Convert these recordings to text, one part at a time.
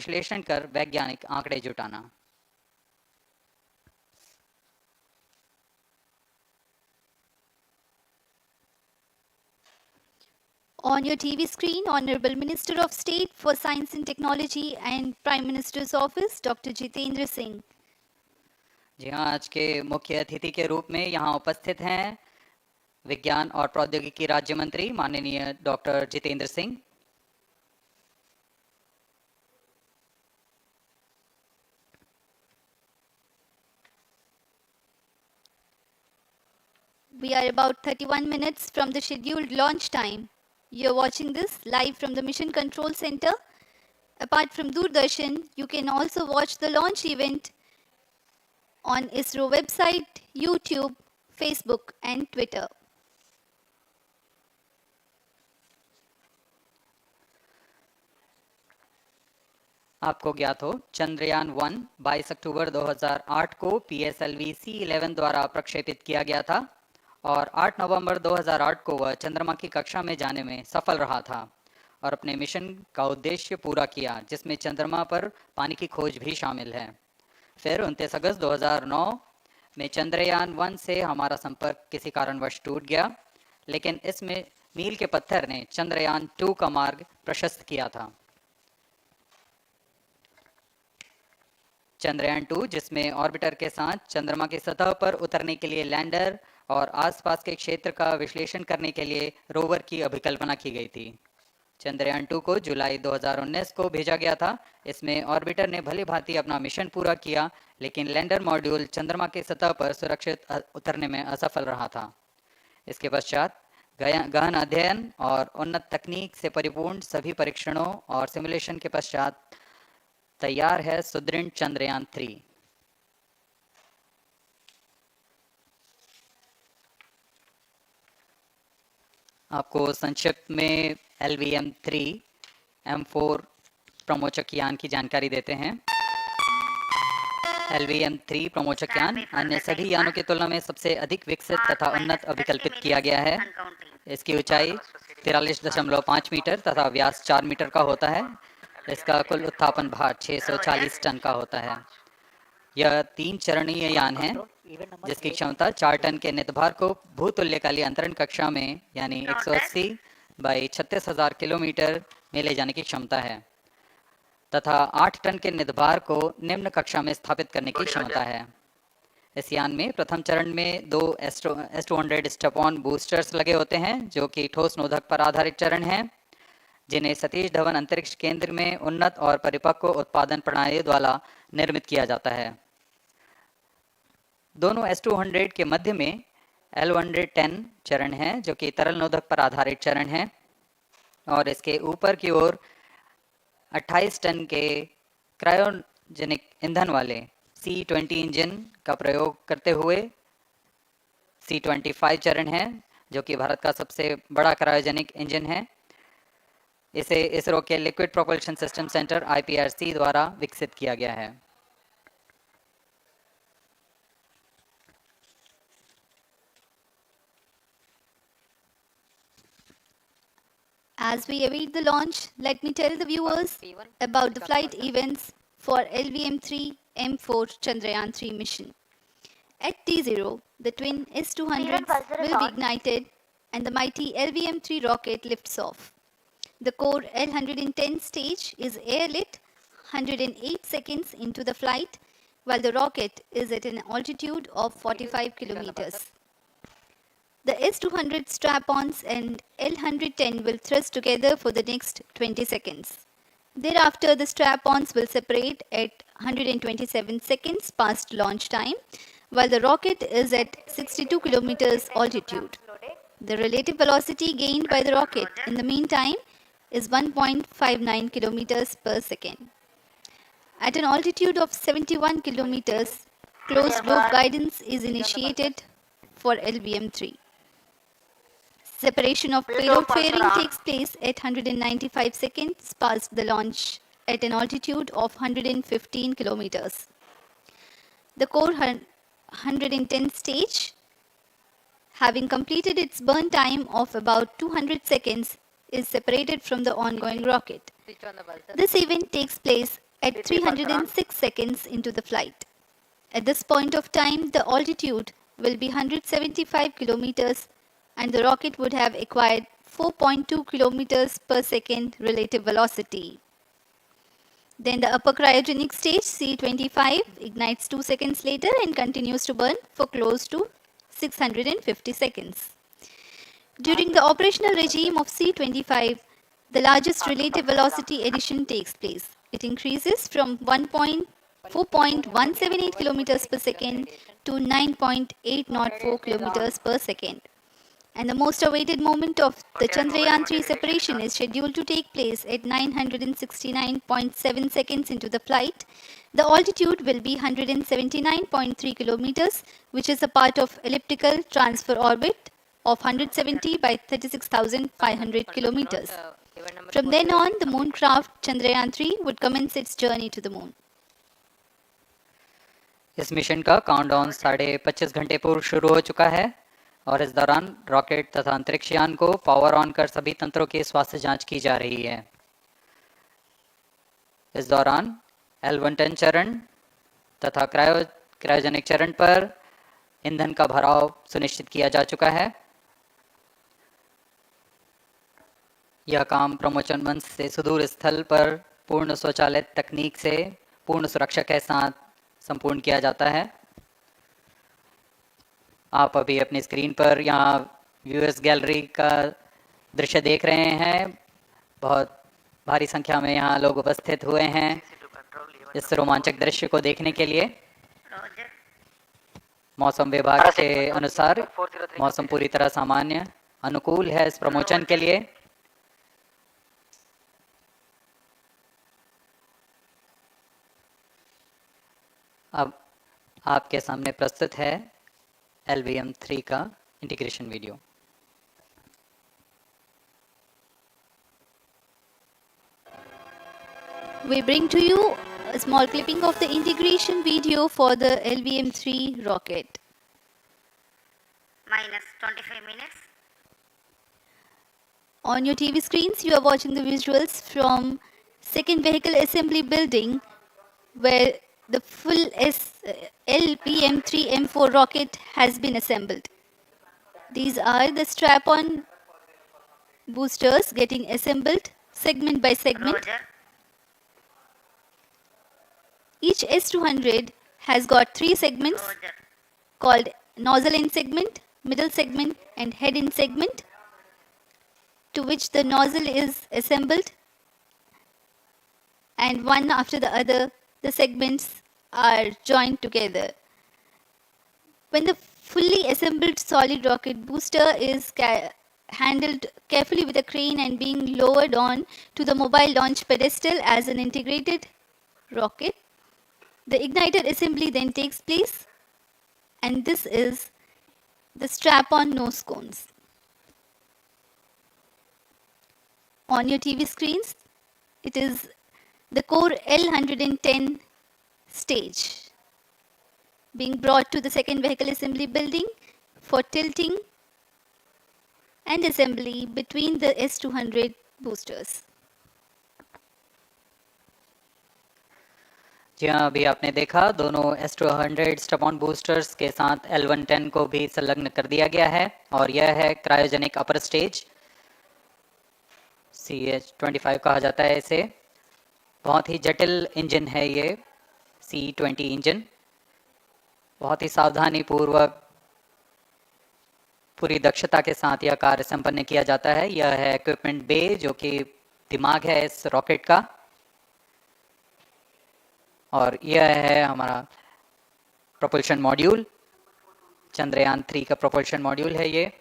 विश्लेषण कर वैज्ञानिक आंकड़े जुटाना। On your TV screen, Honorable Minister of State for Science and Technology and Prime Minister's Office, Dr. Jitendra Singh. जी हाँ, आज के मुख्य अतिथि के रूप में यहाँ उपस्थित हैं विज्ञान और प्रौद्योगिकी राज्य मंत्री माननीय doctor Jitendra Singh. We are about 31 minutes from the scheduled launch time. You're watching this live from the Mission Control Center. Apart from Doordarshan, you can also watch the launch event on ISRO website, YouTube, Facebook and Twitter. आपको ज्ञात हो, चंद्रयान 1 22 अक्टूबर 2008 को PSLV-C11 द्वारा प्रक्षेपित किया गया था और 8 नवंबर 2008 को वह चंद्रमा की कक्षा में जाने में सफल रहा था और अपने मिशन का उद्देश्य पूरा किया, जिसमें चंद्रमा पर पानी की खोज भी शामिल है। फिर 29 अगस्त 2009 में चंद्रयान 1 से हमारा संपर्क किसी कारणवश टूट गया, लेकिन इसमें मील के पत्थर ने चंद्रयान 2 का मार्ग प्रशस्त किया था। चंद्रयान 2, जिसमें ऑर्बिटर के साथ चंद्रमा की सतह पर उतरने के लिए लैंडर और आसपास के क्षेत्र का विश्लेषण करने के लिए रोवर की अभिकल्पना की गई थी। चंद्रयान 2 को जुलाई 2019 को भेजा गया था। इसमें ऑर्बिटर ने भली भांति अपना मिशन पूरा किया, लेकिन लैंडर मॉड्यूल चंद्रमा की सतह पर सुरक्षित उतरने में असफल रहा था। इसके पश्चात गहन अध्ययन और उन्नत तकनीक से परिपूर्ण सभी परीक्षणों और सिमुलेशन के पश्चात तैयार है सुदृढ़ चंद्रयान 3। आपको संक्षिप्त में LVM3-M4 प्रमोचक यान की जानकारी देते हैं। LVM3 प्रमोचक यान अन्य सभी यानों की तुलना में सबसे अधिक विकसित तथा उन्नत अभिकल्पित किया गया है। इसकी ऊंचाई 43.5 मीटर तथा व्यास 4 मीटर का होता है। इसका कुल उत्थापन भार 640 टन का होता है। यह 3 चरणीय यान है, जिसकी क्षमता 4 टन के नितभार को भूतुल्यकालीय अंतरण कक्षा में यानी 180 बाई 36,000 किलोमीटर में ले जाने की क्षमता है तथा 8 टन के नितभार को निम्न कक्षा में स्थापित करने की क्षमता है। इस यान में प्रथम चरण में 2 S200 स्टेप-ऑन बूस्टर्स लगे होते हैं, जो कि ठोस नोदक पर आधारित चरण हैं, जिन्हें सतीश धवन अंतरिक्ष केंद्र में उन्नत और परिपक्व उत्पादन प्रणाली द्वारा निर्मित किया जाता है। दोनों S200 के मध्य में L110 चरण है, जो कि तरल नोदक पर आधारित चरण है, और इसके ऊपर की ओर 28 टन के क्रायोजेनिक ईंधन वाले C20 इंजन का प्रयोग करते हुए C25 चरण है, जो कि भारत का सबसे बड़ा क्रायोजेनिक इंजन है। इसे इसरो के liquid propulsion system centre IPRC द्वारा विकसित किया गया है। As we await the launch, let me tell the viewers about the flight events for LVM3-M4 Chandrayaan-3 mission. At T0, the twin S200s will be ignited and the mighty LVM3 rocket lifts off. The core L110 stage is airlit 108 seconds into the flight, while the rocket is at an altitude of 45 kilometers. The S200 strap-ons and L110 will thrust together for the next 20 seconds. Thereafter, the strap-ons will separate at 127 seconds past launch time, while the rocket is at 62 kilometers altitude. The relative velocity gained by the rocket in the meantime is 1.59 kilometers per second. At an altitude of 71 kilometers, closed loop guidance is initiated for LVM3. Separation of payload fairing takes place at 195 seconds past the launch at an altitude of 115 kilometers. The core 110 stage, having completed its burn time of about 200 seconds, is separated from the ongoing rocket. This event takes place at 306 seconds into the flight. At this point of time, the altitude will be 175 kilometers and the rocket would have acquired 4.2 kilometers per second relative velocity. Then the upper cryogenic stage C25 ignites 2 seconds later and continues to burn for close to 650 seconds. During the operational regime of C25, the largest relative velocity addition takes place. It increases from 4.178 kilometers per second to 9.804 kilometers per second. And the most awaited moment of the Chandrayaan-3 separation is scheduled to take place at 969.7 seconds into the flight. The altitude will be 179.3 kilometers, which is a part of elliptical transfer orbit of 170 by 36,500 kilometers. From then on, the moon craft Chandrayaan-3 would commence its journey to the moon. इस mission का countdown 25.5 घंटे पूर्व शुरू हो चुका है और इस दौरान रॉकेट तथा अंतरिक्ष यान को पावर ऑन कर सभी तंत्रों की स्वास्थ्य जांच की जा रही है। इस दौरान L110 चरण तथा क्रायोजेनिक चरण पर ईंधन का भराव सुनिश्चित किया जा चुका है। यह काम प्रमोशन मंच से सुदूर स्थल पर पूर्ण स्वचालित तकनीक से पूर्ण सुरक्षा के साथ संपूर्ण किया जाता है। आप अभी अपनी स्क्रीन पर यहाँ व्यूअर्स गैलरी का दृश्य देख रहे हैं। बहुत भारी संख्या में यहाँ लोग उपस्थित हुए हैं इस रोमांचक दृश्य को देखने के लिए। मौसम विभाग के अनुसार मौसम पूरी तरह सामान्य अनुकूल है इस प्रमोशन के लिए। अब आपके सामने प्रस्तुत है LVM3 का integration video. We bring to you a small clipping of the integration video for the LVM3 rocket. Minus 25 minutes. On your TV screens, you are watching the visuals from second vehicle assembly building where the full LVM3-M4 rocket has been assembled. These are the strap-on boosters getting assembled segment by segment. Roger. Each S200 has got 3 segments Roger. called nozzle end segment, middle segment and head end segment, to which the nozzle is assembled, and one after the other the segments are joined together. When the fully assembled solid rocket booster is handled carefully with a crane and being lowered on to the mobile launch pedestal as an integrated rocket, the igniter assembly then takes place, and this is the strap-on nose cones. On your TV screens, it is the core L110 stage being brought to the second vehicle assembly building for tilting and assembly between the S200 boosters. जी हाँ, अभी आपने देखा दोनों S200 strap-on boosters के साथ L110 को भी संलग्न कर दिया गया है और यह है क्रायोजेनिक अपर स्टेज, CH25 कहा जाता है इसे। बहुत ही जटिल इंजन है ये C20 इंजन। बहुत ही सावधानी पूर्वक पूरी दक्षता के साथ यह कार्य संपन्न किया जाता है। यह है इक्विपमेंट बे जो कि दिमाग है इस रॉकेट का, और यह है हमारा प्रोपल्शन मॉड्यूल, चंद्रयान 3 का प्रोपल्शन मॉड्यूल है ये।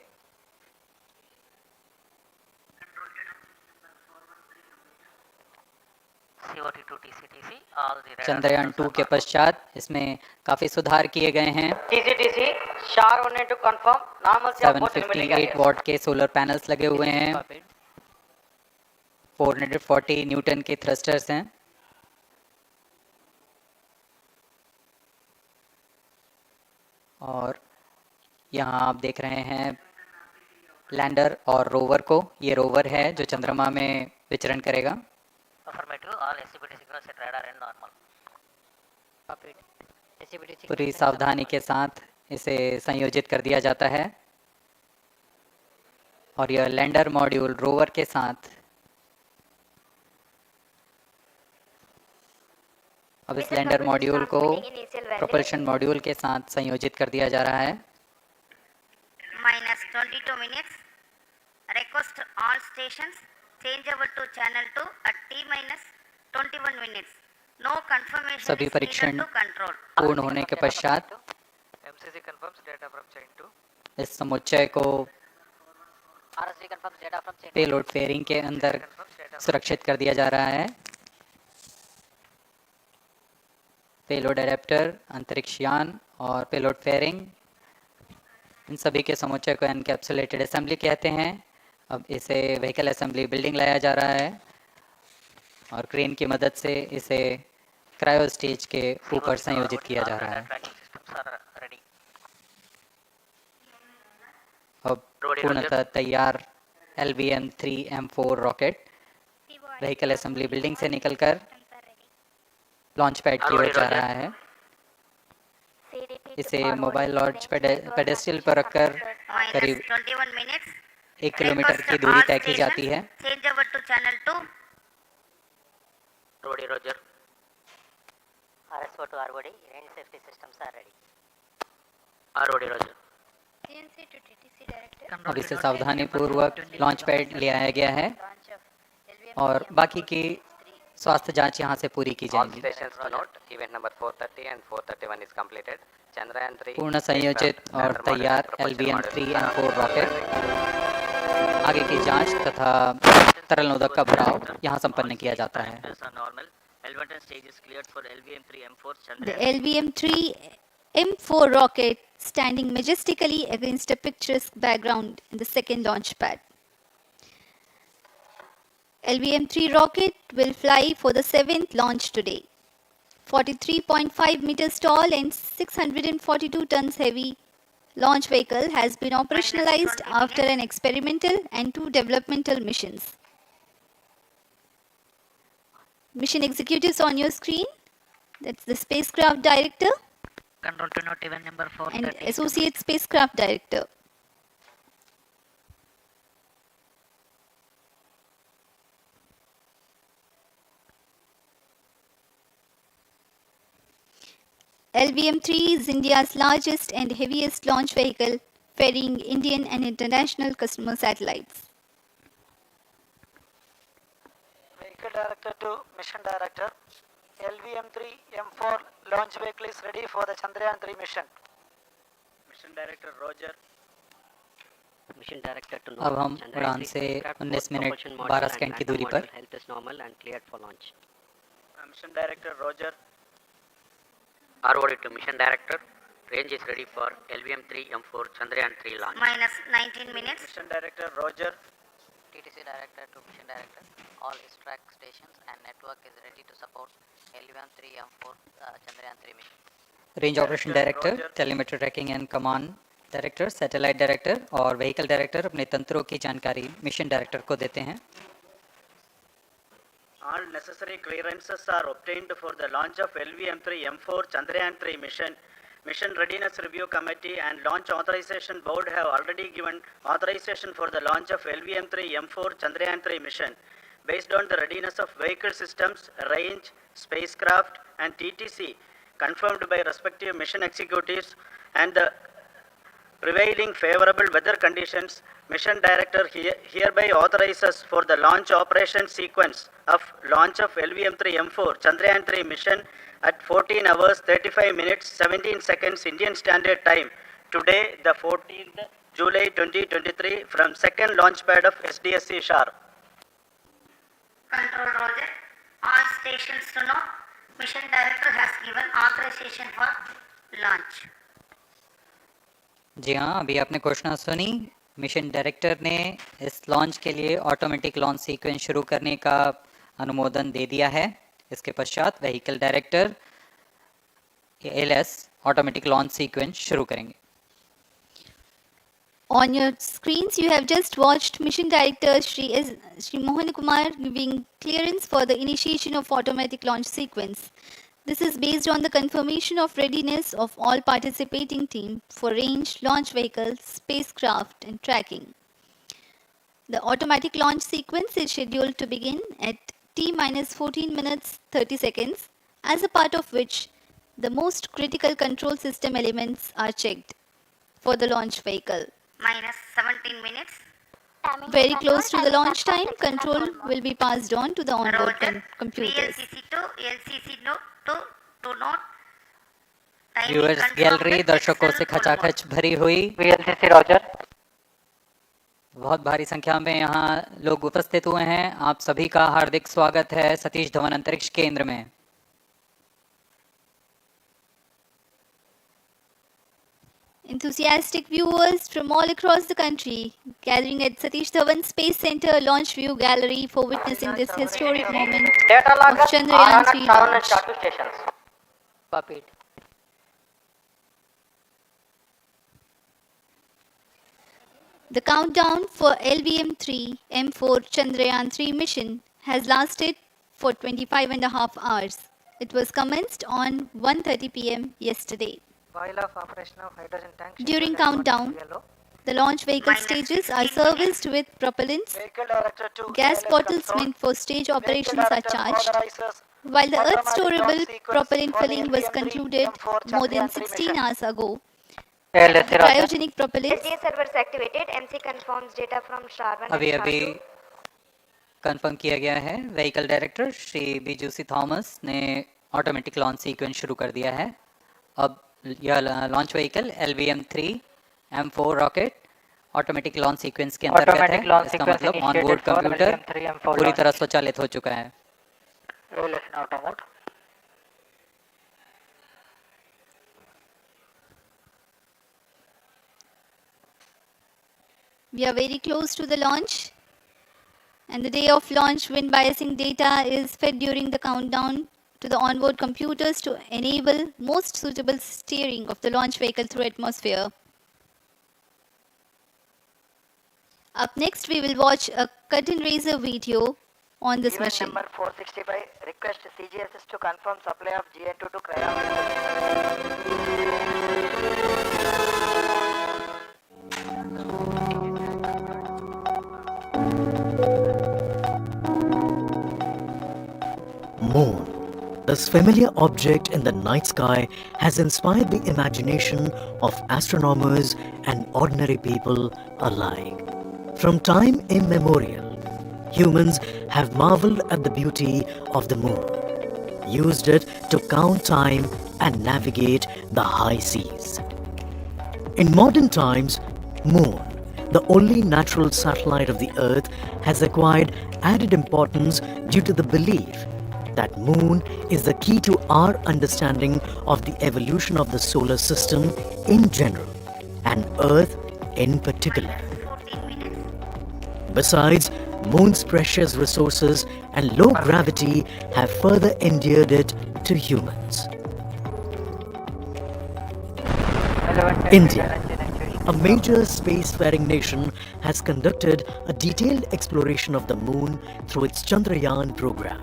चंद्रयान 2 के पश्चात इसमें काफी सुधार किए गए हैं। 758 वॉट के सोलर पैनल्स लगे हुए हैं, 440 न्यूटन के थ्रस्टर्स हैं, और यहाँ आप देख रहे हैं लैंडर और रोवर को। ये रोवर है जो चंद्रमा में विचरण करेगा। Affirmative, all SCBT signals at radar end on. पूरी सावधानी के साथ इसे संयोजित कर दिया जाता है और यह लैंडर मॉड्यूल रोवर के साथ अब इस लैंडर मॉड्यूल को प्रोपल्शन मॉड्यूल के साथ संयोजित कर दिया जा रहा है। -22 minutes. Request all stations change over to channel 2 at T-21 minutes. No confirmation सभी is परीक्षण needed to control. पूर्ण होने के पश्चात MCC confirms data from chain 2. इस समुच्चय को पेलोड फेयरिंग के अंदर सुरक्षित कर दिया जा रहा है। पेलोड एडेप्टर, अंतरिक्ष यान और पेलोड फेयरिंग, इन सभी के समुच्चय को एनकैप्सुलेटेड असेंबली कहते हैं। अब इसे व्हीकल असेंबली बिल्डिंग लाया जा रहा है और क्रेन की मदद से इसे क्रायो स्टेज के ऊपर संयोजित किया जा रहा है। अब पूर्णतः तैयार LVM3-M4 rocket vehicle assembly building से निकलकर लॉन्च पैड की ओर जा रहा है। इसे मोबाइल लॉन्च पेडेस्ट्रियल पर रखकर करीब 21 minutes. 1 किलोमीटर की दूरी तय की जाती है। Change over to channel 2. Roger. RSO to ROD, range safety systems are ready. ROD, Roger. CNC to TTC director. अब इसे सावधानी पूर्वक लॉन्च पैड ले आया गया है और बाकी की स्वास्थ्य जांच यहां से पूरी की All जाएगी। stations to note, event number 430 and 431 is completed. Chandrayaan-3 पूर्ण संयोजित और तैयार LVM3-M4 रॉकेट आगे की जांच तथा तरल नोदक का भराव यहां संपन्न किया जाता है। The LVM3-M4 rocket standing majestically against a picturesque background in the second launch pad. LVM3 rocket will fly for the 7th launch today. 43.5 meters tall and 642 tons heavy launch vehicle has been operationalized after an experimental and 2 developmental missions. Mission executives on your screen, that's the spacecraft director Control to note, event number and 430. associate spacecraft director. LVM3 is India's largest and heaviest launch vehicle, ferrying Indian and international customer satellites. Vehicle Director to Mission Director. LVM3-M4 launch vehicle is ready for the Chandrayaan-3 mission. Mission Director, Roger. Mission director to अब हम Chandrayaan उड़ान 3 से spacecraft, 19 both minute propulsion module 12 and second की lander दूरी पर module health is normal and cleared for launch. Mission Director, Roger. ROD to Mission Director. Range is ready for LVM3-M4 Chandrayaan-3 launch. -19 minutes. Mission Director, Roger. TTC director to mission director, all track stations and network is ready to support LVM3-M4 Chandrayaan-3 mission. Range operation director, telemetry tracking and command director, satellite director और vehicle director अपने तंत्रों की जानकारी mission director को देते हैं। All necessary clearances are obtained for the launch of LVM3-M4 Chandrayaan-3 mission. Mission Readiness Review Committee and Launch Authorization Board have already given authorization for the launch of LVM3-M4 Chandrayaan-3 mission. Based on the readiness of vehicle systems, range, spacecraft and TTC confirmed by respective mission executives and the prevailing favorable weather conditions, Mission Director hereby authorizes for the launch operation sequence of launch of LVM3-M4 Chandrayaan-3 mission at 14 hours 35 minutes 17 seconds Indian Standard Time today, the 14th July 2023 from second launch pad of SDSC SHARE. Control Roger. All stations to know. Mission Director has given authorization for launch. जी हाँ, अभी आपने घोषणा सुनी। Mission director ने इस launch के लिए automatic launch sequence शुरू करने का अनुमोदन दे दिया है। इसके पश्चात vehicle director LS automatic launch sequence शुरू करेंगे। On your screens, you have just watched Mission Director Shri Mohan Kumar giving clearance for the initiation of automatic launch sequence. This is based on the confirmation of readiness of all participating teams for range, launch vehicles, spacecraft, and tracking. The automatic launch sequence is scheduled to begin at T-14 minutes 30 seconds, as a part of which the most critical control system elements are checked for the launch vehicle. minus 17 minutes. Very close to the launch time, control will be passed on to the onboard Roger. computers. VLCC to LCC to note. Timing viewers control gallery with दर्शकों से external pole खचाखच भरी हुई, VLCC Roger. बहुत भारी संख्या में यहाँ लोग उपस्थित हुए हैं। आप सभी का हार्दिक स्वागत है सतीश धवन अंतरिक्ष केंद्र में। Enthusiastic viewers from all across the country gathering at Satish Dhawan Space Center Launch View Gallery for witnessing this historic moment Data of logger Chandrayaan-3 launch. Shuttle stations. Copied. The countdown for LVM3-M4 Chandrayaan-3 mission has lasted for 25.5 hours. It was commenced on 1:30 p.m. yesterday. While of operation of hydrogen tank. During countdown, the launch vehicle stages are serviced with propellants. Vehicle director to Gas LS bottles control. meant for stage Vehicle operations are director charged. authorizes While the Earth automatic storable launch sequence propellant for the filling was LVM3 concluded M4 more than Chandrayaan-3 16 mission. hours ago, LSC the Roger. cryogenic propellants SDSC servers activated. MC confirms data from SHARE 1 अभी and अभी SHARE 2. Confirm किया गया है, vehicle director Shri बीजूसी Thomas ने automatic launch sequence शुरू कर दिया है। अब यह launch vehicle LVM3-M4 rocket automatic launch sequence के अंतर्गत है। इसका मतलब ऑन बोर्ड कंप्यूटर पूरी तरह स्वचालित हो चुका है। we are very close to the launch, and the day of launch wind biasing data is fed during the countdown to the onboard computers to enable most suitable steering of the launch vehicle through atmosphere. Up next, we will watch a curtain raiser video on this Event mission. number 465. Request CGSS to confirm supply of GN2 to cryogenic. Moon. This familiar object in the night sky has inspired the imagination of astronomers and ordinary people alike. From time immemorial, humans have marveled at the beauty of the moon, used it to count time and navigate the high seas. In modern times, Moon, the only natural satellite of the Earth, has acquired added importance due to the belief that Moon is the key to our understanding of the evolution of the solar system in general and Earth in particular. 14 minutes. Besides, Moon's precious resources and low gravity have further endeared it to humans. India, a major spacefaring nation, has conducted a detailed exploration of the Moon through its Chandrayaan program.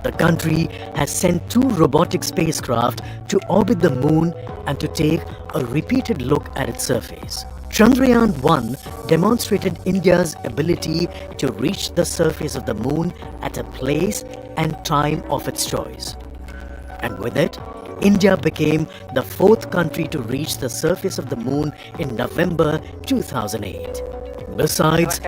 The country has sent 2 robotic spacecraft to orbit the Moon and to take a repeated look at its surface. Chandrayaan-3 demonstrated India's ability to reach the surface of the Moon at a place and time of its choice. And with it, India became the 4th country to reach the surface of the Moon in November 2008. Besides,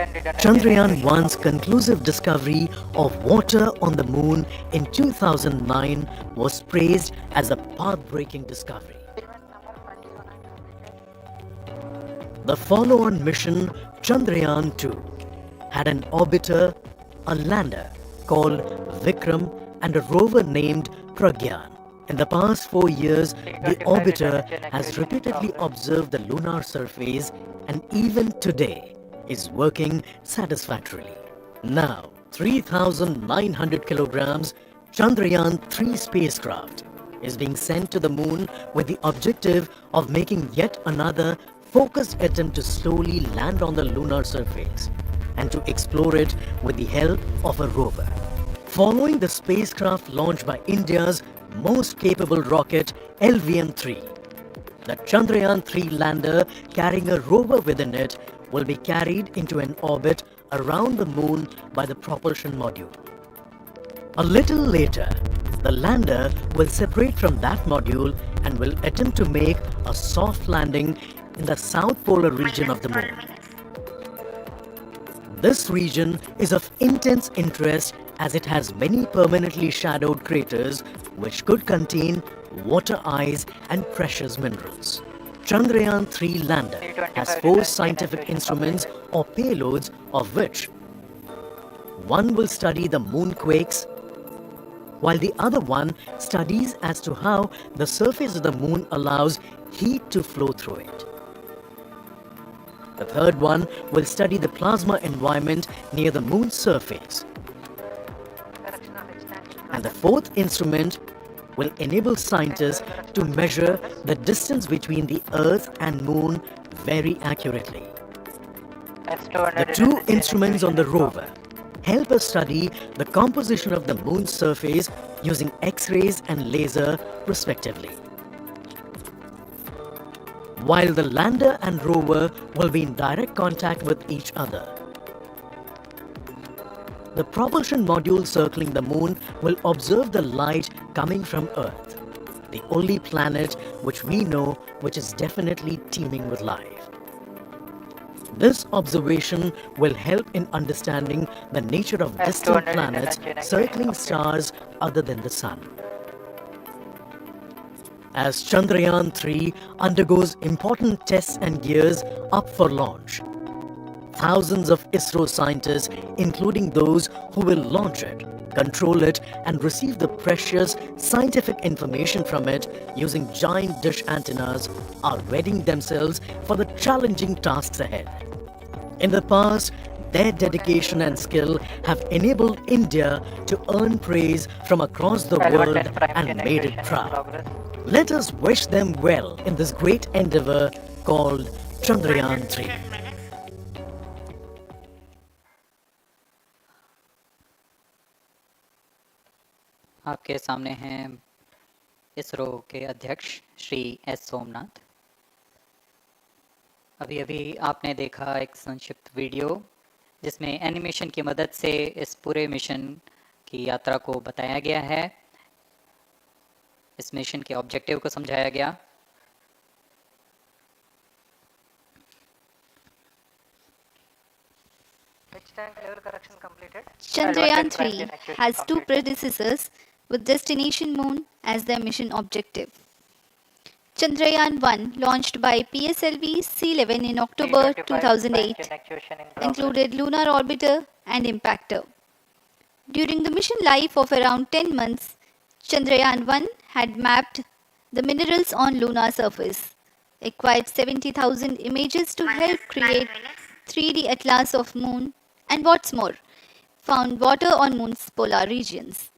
Chandrayaan-1's conclusive discovery of water on the Moon in 2009 was praised as a path-breaking discovery. The follow-on mission, Chandrayaan-2, had an orbiter, a lander called Vikram, and a rover named Pragyan. In the past 4 years, the orbiter has repeatedly observed the lunar surface and even today is working satisfactorily. Now, 3,900 kilograms Chandrayaan-3 spacecraft is being sent to the Moon with the objective of making yet another focused attempt to slowly land on the lunar surface and to explore it with the help of a rover. Following the spacecraft launched by India's most capable rocket LVM-3, the Chandrayaan-3 lander carrying a rover within it will be carried into an orbit around the moon by the propulsion module. A little later, the lander will separate from that module and will attempt to make a soft landing in the south polar region of the moon. This region is of intense interest as it has many permanently shadowed craters which could contain water ice and precious minerals. Chandrayaan-3 lander has 4 scientific instruments or payloads, of which one will study the moonquakes, while the other one studies as to how the surface of the moon allows heat to flow through it. The third one will study the plasma environment near the moon's surface. And the fourth instrument will enable scientists to measure the distance between the Earth and Moon very accurately. The 2 instruments on the rover help us study the composition of the moon's surface using X-rays and laser respectively. While the lander and rover will be in direct contact with each other. The propulsion module circling the moon will observe the light coming from Earth, the only planet which we know which is definitely teeming with life. This observation will help in understanding the nature of distant planets circling stars other than the Sun. As Chandrayaan-3 undergoes important tests and gears up for launch, thousands of ISRO scientists, including those who will launch it, control it and receive the precious scientific information from it using giant dish antennas, are readying themselves for the challenging tasks ahead. In the past, their dedication and skill have enabled India to earn praise from across the world and made it proud. Let us wish them well in this great endeavor called Chandrayaan-3. आपके सामने हैं इसरो के अध्यक्ष Shri S Somnath. अभी अभी आपने देखा एक संक्षिप्त वीडियो जिसमें एनिमेशन की मदद से इस पूरे मिशन की यात्रा को बताया गया है, इस मिशन के ऑब्जेक्टिव को समझाया गया। Chandrayaan-3 has 2 predecessors with destination moon as their mission objective. Chandrayaan-1, launched by PSLV C-11 in October 2008, included lunar orbiter and impactor. During the mission life of around 10 months, Chandrayaan-1 had mapped the minerals on lunar surface, acquired 70,000 images to help create 3D atlas of moon, and what's more, found water on moon's polar regions.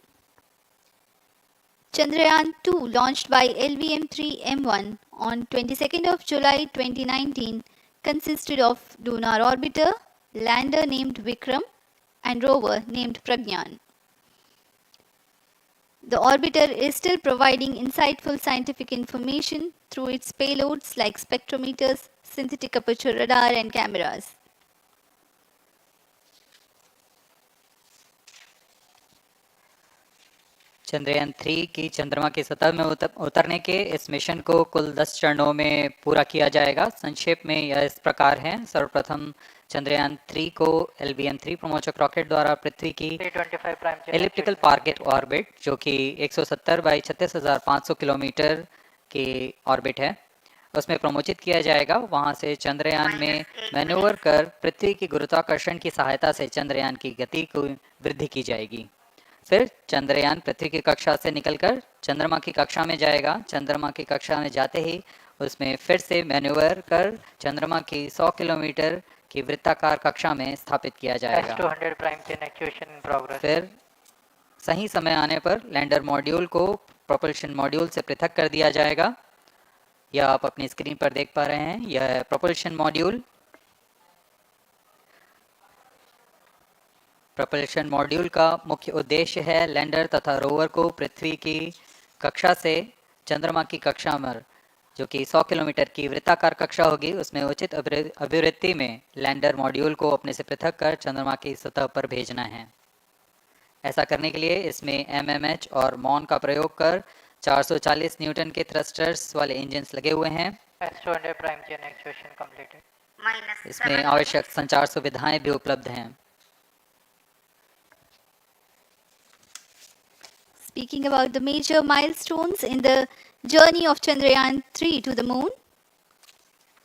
Chandrayaan-2, launched by LVM3-M1 on 22nd of July 2019, consisted of lunar orbiter, lander named Vikram, and rover named Pragyan. The orbiter is still providing insightful scientific information through its payloads like spectrometers, synthetic aperture radar, and cameras. Chandrayaan 3 की चंद्रमा की सतह में उतरने के इस mission को कुल 10 चरणों में पूरा किया जाएगा। संक्षेप में यह इस प्रकार है। सर्वप्रथम चंद्रयान 3 को LVM3 प्रमोचक रॉकेट द्वारा पृथ्वी की एलिप्टिकल टारगेट ऑर्बिट, जो कि 170 बाई 36,500 किलोमीटर की ऑर्बिट है, उसमें प्रमोचित किया जाएगा। वहां से चंद्रयान में मैन्यूवर कर पृथ्वी की गुरुत्वाकर्षण की सहायता से चंद्रयान की गति को वृद्धि की जाएगी। फिर चंद्रयान पृथ्वी की कक्षा से निकलकर चंद्रमा की कक्षा में जाएगा। चंद्रमा की कक्षा में जाते ही उसमें फिर से मैन्यूवर कर चंद्रमा की 100 किलोमीटर की वृत्ताकार कक्षा में स्थापित किया जाएगा। फिर सही समय आने पर लैंडर मॉड्यूल को प्रोपल्शन मॉड्यूल से पृथक कर दिया जाएगा। यह आप अपनी स्क्रीन पर देख पा रहे हैं, यह प्रोपल्शन मॉड्यूल। प्रोपल्शन मॉड्यूल का मुख्य उद्देश्य है लैंडर तथा रोवर को पृथ्वी की कक्षा से चंद्रमा की कक्षा में, जो कि 100 किलोमीटर की वृत्ताकार कक्षा होगी, उसमें उचित अभिवृत्ति में लैंडर मॉड्यूल को अपने से पृथक कर चंद्रमा की सतह पर भेजना है। ऐसा करने के लिए इसमें एमएमएच और मॉन का प्रयोग कर 440 न्यूटन के थ्रस्टर्स वाले इंजन्स लगे हुए हैं। इसमें आवश्यक संचार सुविधाएं भी उपलब्ध हैं। Speaking about the major milestones in the journey of Chandrayaan-3 to the moon,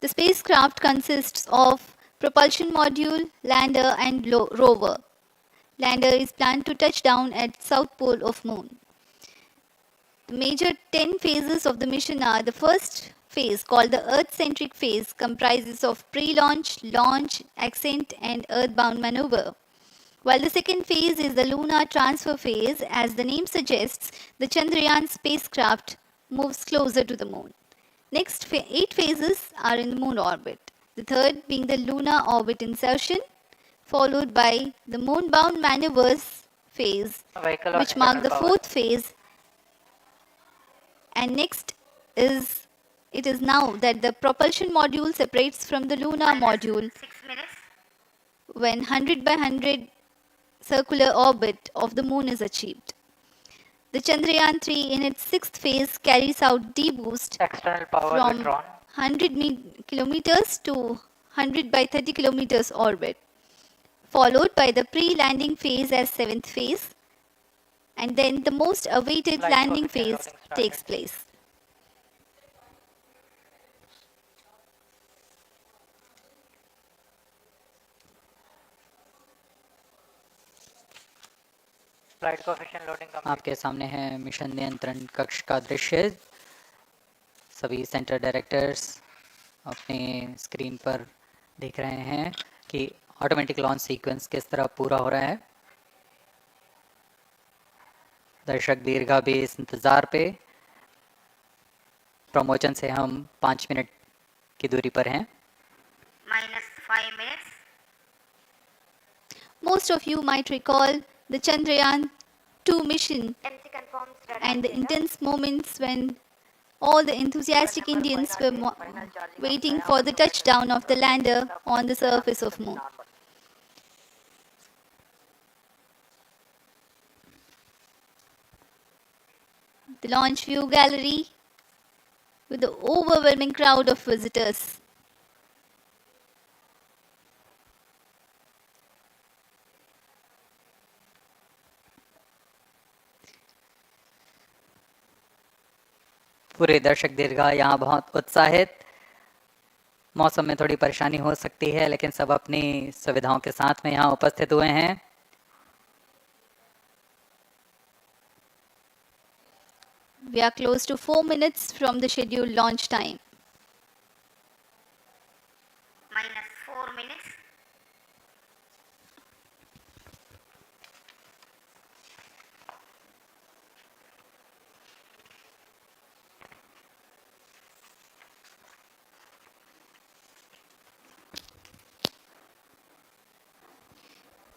the spacecraft consists of propulsion module, lander and rover. Lander is planned to touch down at south pole of moon. The major 10 phases of the mission are: the first phase, called the Earth-centric phase, comprises of pre-launch, launch, ascent and earthbound maneuver. While the second phase is the lunar transfer phase, as the name suggests, the Chandrayaan spacecraft moves closer to the moon. Next 8 phases are in the moon orbit. The third being the lunar orbit insertion, followed by the moon-bound maneuvers phase, which mark the fourth phase. And next is, it is now that the propulsion module separates from the lunar module when 100 by 100 circular orbit of the moon is achieved. The Chandrayaan-3 in its sixth phase carries out D-boost from 100 kilometers to 100 by 30 kilometers orbit, followed by the pre-landing phase as seventh phase, and then the most awaited landing phase takes place. आपके सामने है mission नियंत्रण कक्ष का दृश्य। सभी centre directors अपने screen पर देख रहे हैं कि ऑटोमेटिक लॉन्च सीक्वेंस किस तरह पूरा हो रहा है। दर्शक दीर्घा भी इस इंतज़ार पे। प्रमोशन से हम 5 मिनट की दूरी पर हैं। -5 minutes. Most of you might recall the Chandrayaan-2 mission and the intense moments when all the enthusiastic Indians were waiting for the touchdown of the lander on the surface of moon. The launch view gallery with the overwhelming crowd of visitors. पूरे दर्शक दीर्घा यहाँ बहुत उत्साहित। मौसम में थोड़ी परेशानी हो सकती है, लेकिन सब अपनी सुविधाओं के साथ में यहाँ उपस्थित हुए हैं। We are close to 4 minutes from the scheduled launch time. -4 minutes.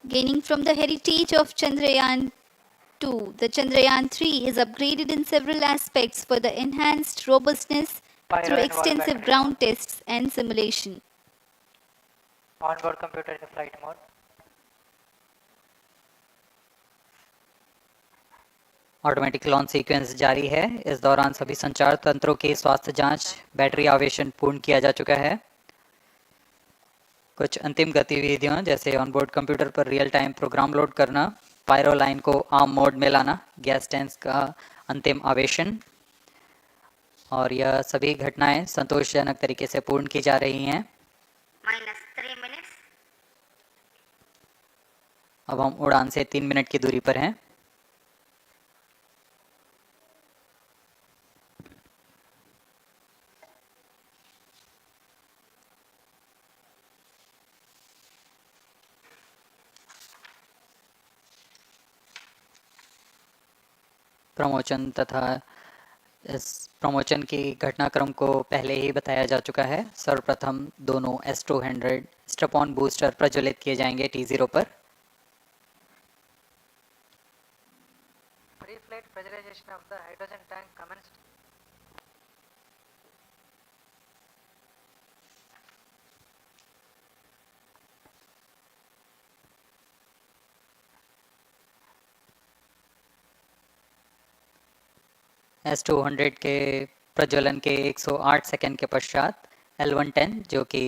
Gaining from the heritage of Chandrayaan-2, the Chandrayaan-3 is upgraded in several aspects for the enhanced robustness through extensive ground tests and simulation. Onboard computer in the flight mode. Automatic launch sequence जारी है। इस दौरान सभी संचार तंत्रों की स्वास्थ्य जांच, बैटरी आवेशन पूर्ण किया जा चुका है। कुछ अंतिम गतिविधियों जैसे ऑनबोर्ड कंप्यूटर पर रियल टाइम प्रोग्राम लोड करना, पायरो लाइन को आर्म मोड में लाना, गैस टैंक्स का अंतिम आवेशन, और यह सभी घटनाएं संतोषजनक तरीके से पूर्ण की जा रही हैं। -3 minutes. अब हम उड़ान से 3 मिनट की दूरी पर हैं। प्रमोशन तथा इस प्रमोशन की घटनाक्रम को पहले ही बताया जा चुका है। सर्वप्रथम दोनों S200 स्ट्रैप ऑन बूस्टर प्रज्वलित किए जाएंगे T0 पर। Pre-flight pressurization of the hydrogen tank commenced. S200 के प्रज्वलन के 108 सेकंड के पश्चात L110 जो कि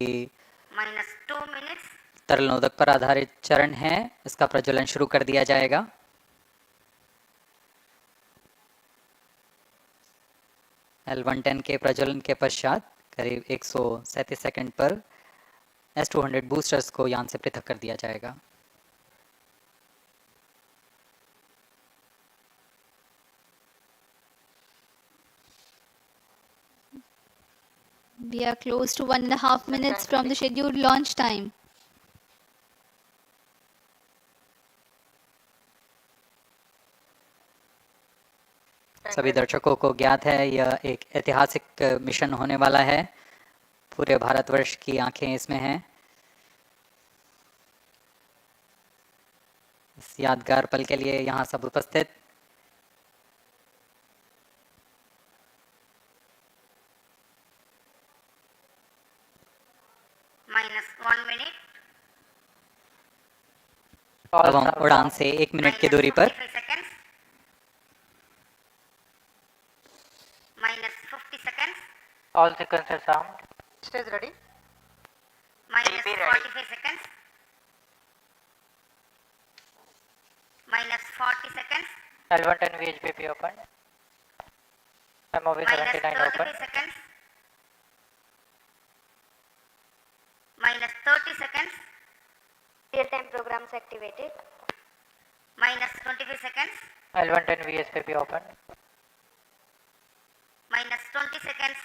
-2 minutes. तरल नोदक पर आधारित चरण है, इसका प्रज्वलन शुरू कर दिया जाएगा। L110 के प्रज्वलन के पश्चात करीब 137 सेकंड पर S200 बूस्टर्स को यान से पृथक कर दिया जाएगा। We are close to 1.5 minutes from the scheduled launch time. सभी दर्शकों को ज्ञात है यह एक ऐतिहासिक मिशन होने वाला है। पूरे भारतवर्ष की आंखें इसमें हैं। इस यादगार पल के लिए यहाँ सब उपस्थित -1 minute. अब हम उड़ान से 1 मिनट की दूरी पर -45 seconds. -50 seconds. All sequences sound. Stage ready. -45 seconds. -40 seconds. L110 VHPP open. MOV 79 open. -33 seconds. -30 seconds. Real-time programs activated. -25 seconds. L110 VSPP open. -20 seconds.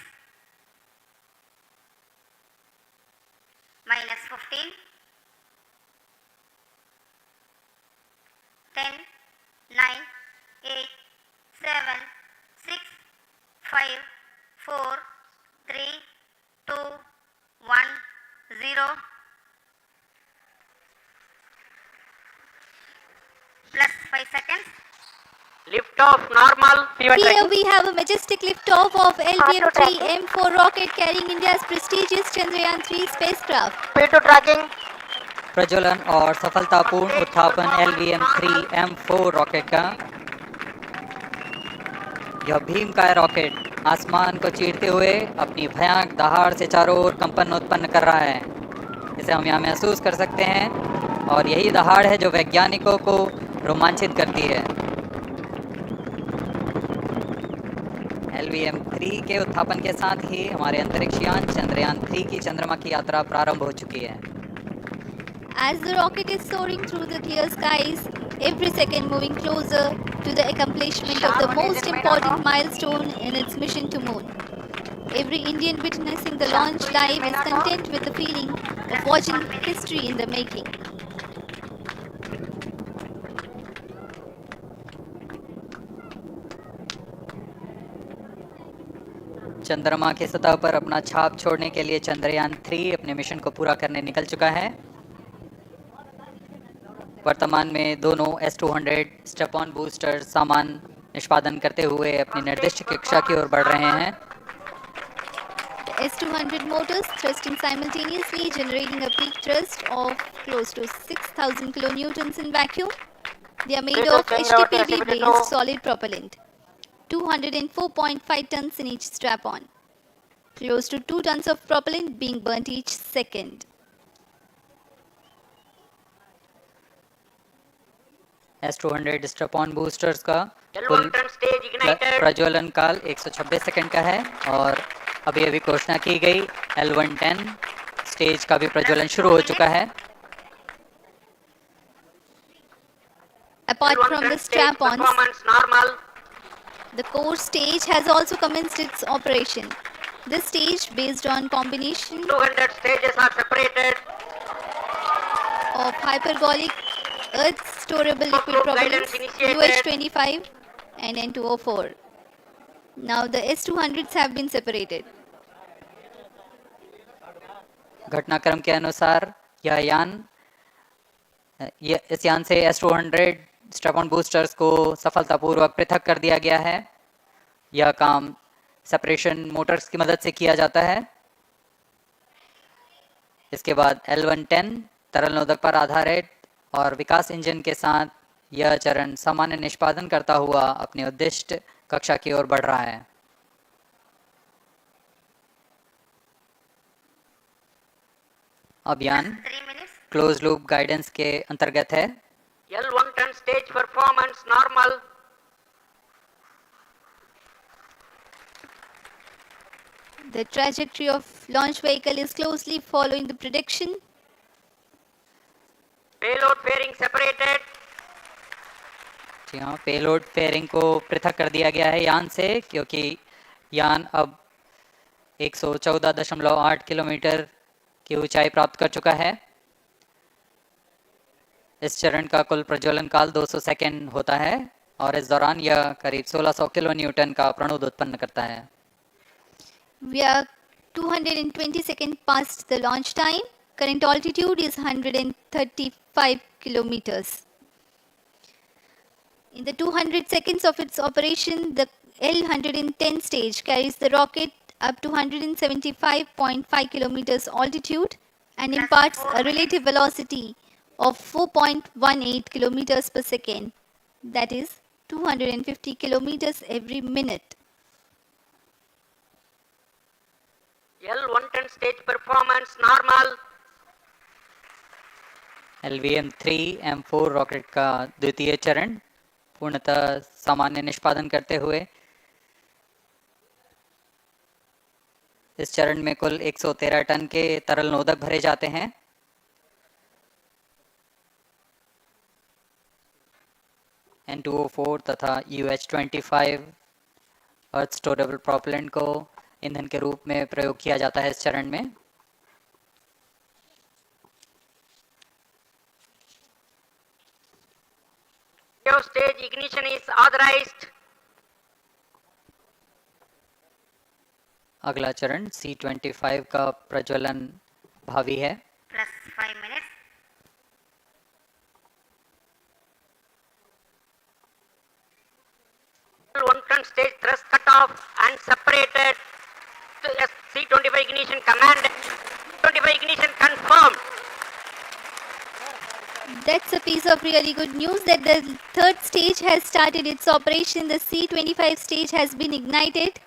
-15. 10, 9, 8, 7, 6, 5, 4, 3, 2, 1, 0. Plus 5 seconds. Lift off normal. Here we have a majestic liftoff of LVM3-M4 rocket carrying India's prestigious Chandrayaan-3 spacecraft. P2 tracking. प्रज्वलन और सफलतापूर्ण उत्थापन LVM3-M4 rocket का। यह भीमकाय rocket आसमान को चीरते हुए अपनी भयानक दहाड़ से चारों ओर कंपन उत्पन्न कर रहा है। इसे हम यहाँ महसूस कर सकते हैं और यही दहाड़ है जो वैज्ञानिकों को रोमांचित करती है। LVM3 के उत्थापन के साथ ही हमारे अंतरिक्ष यान चंद्रयान-3 की चंद्रमा की यात्रा प्रारंभ हो चुकी है। As the rocket is soaring through the clear skies, every second moving closer to the accomplishment of the most important milestone in its mission to moon. Every Indian witnessing the launch live is content with the feeling of watching history in the making. चंद्रमा की सतह पर अपना छाप छोड़ने के लिए चंद्रयान-3 अपने मिशन को पूरा करने निकल चुका है। वर्तमान में दोनों S200 स्टेप ऑन बूस्टर सामान निष्पादन करते हुए अपनी निर्दिष्ट कक्षा की ओर बढ़ रहे हैं। The S200 motors thrusting simultaneously, generating a peak thrust of close to 6,000 kilonewtons in vacuum. They are made of HTPB-based solid propellant, 204.5 tons in each strap-on, close to 2 tons of propellant being burnt each second. S200 step on boosters का कुल प्रज्वलन काल 126 second का है और अभी अभी घोषणा की गई L110 स्टेज का भी प्रज्वलन शुरू हो चुका है। Apart from the strap-ons, the core stage has also commenced its operation. This stage, based on combination 200 stages are separated. of hypergolic earth storable liquid propellants UH25 and N2O4. Now the S-200s have been separated. घटनाक्रम के अनुसार इस यान से S-200 strap-on boosters को सफलतापूर्वक पृथक कर दिया गया है। यह काम सेपरेशन मोटर्स की मदद से किया जाता है। इसके बाद L110 तरल नोदक पर आधारित और विकास इंजन के साथ यह चरण सामान्य निष्पादन करता हुआ अपने उद्दिष्ट कक्षा की ओर बढ़ रहा है। अभियान क्लोज लूप गाइडेंस के अंतर्गत है। L110 stage performance normal. The trajectory of launch vehicle is closely following the prediction. Payload fairing separated. जी हाँ, पेलोड फेयरिंग को पृथक कर दिया गया है यान से, क्योंकि यान अब 114.8 किलोमीटर की ऊंचाई प्राप्त कर चुका है। इस चरण का कुल प्रज्वलन काल 200 सेकेंड होता है और इस दौरान यह करीब 1600 किलो न्यूटन का प्रणोद उत्पन्न करता है। We are 220 seconds past the launch time. Current altitude is 135 kilometers. In the 200 seconds of its operation, the L110 stage carries the rocket up to 175.5 kilometers altitude and imparts a relative velocity of 4.18 kilometers per second, that is 250 kilometers every minute. L110 stage performance normal. LVM3-M4 rocket का द्वितीय चरण पूर्णतः सामान्य निष्पादन करते हुए इस चरण में कुल 113 टन के तरल नोदक भरे जाते हैं। N2O4 तथा UH-25 अर्थ स्टोरेबल प्रोपेलेंट को ईंधन के रूप में प्रयोग किया जाता है इस चरण में। Stage ignition is authorized. अगला चरण C25 का प्रज्वलन भावी है। +5 minutes. L110 stage thrust cut off and separated. C25 ignition command. 25 ignition confirmed. That's a piece of really good news that the third stage has started its operation. The C25 stage has been ignited.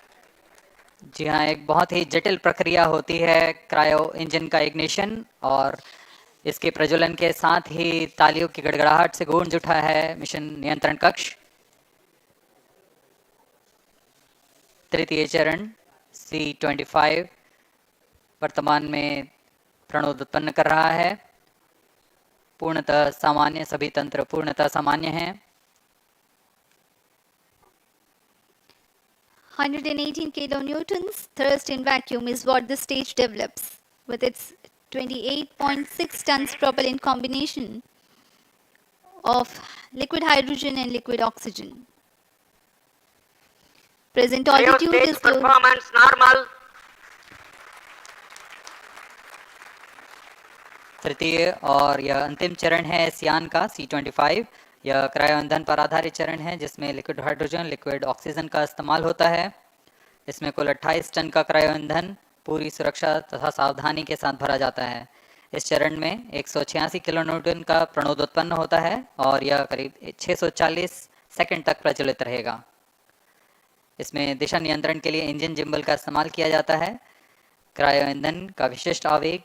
जी हाँ, एक बहुत ही जटिल प्रक्रिया होती है cryo engine का ignition और इसके प्रज्वलन के साथ ही तालियों की गड़गड़ाहट से गूंज उठा है मिशन नियंत्रण कक्ष। तृतीय चरण C25 वर्तमान में प्रणोद उत्पन्न कर रहा है। पूर्णतः सामान्य, सभी तंत्र पूर्णतः सामान्य हैं। 118 kilonewtons thrust in vacuum is what the stage develops with its 28.6 tons propellant combination of liquid hydrogen and liquid oxygen. Present altitude Stage is close. performance normal. तृतीय और यह अंतिम चरण है इस यान का C25। यह क्रायो ईंधन पर आधारित चरण है जिसमें लिक्विड हाइड्रोजन, लिक्विड ऑक्सीजन का इस्तेमाल होता है। इसमें कुल 28 टन का क्रायो ईंधन पूरी सुरक्षा तथा सावधानी के साथ भरा जाता है। इस चरण में 186 किलो न्यूटन का प्रणोद उत्पन्न होता है और यह करीब 640 सेकंड तक प्रज्वलित रहेगा। इसमें दिशा नियंत्रण के लिए इंजन जिम्बल का इस्तेमाल किया जाता है। क्रायो ईंधन का विशिष्ट आवेग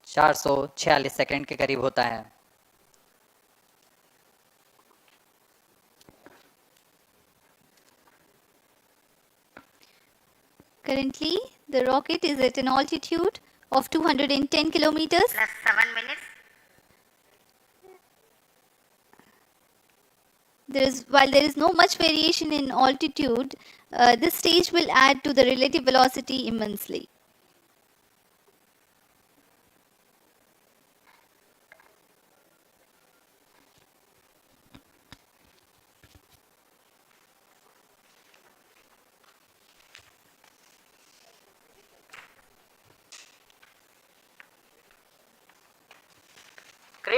446 सेकंड के करीब होता है। Currently, the rocket is at an altitude of 210 kilometers. +7 minutes. While there is no much variation in altitude, this stage will add to the relative velocity immensely.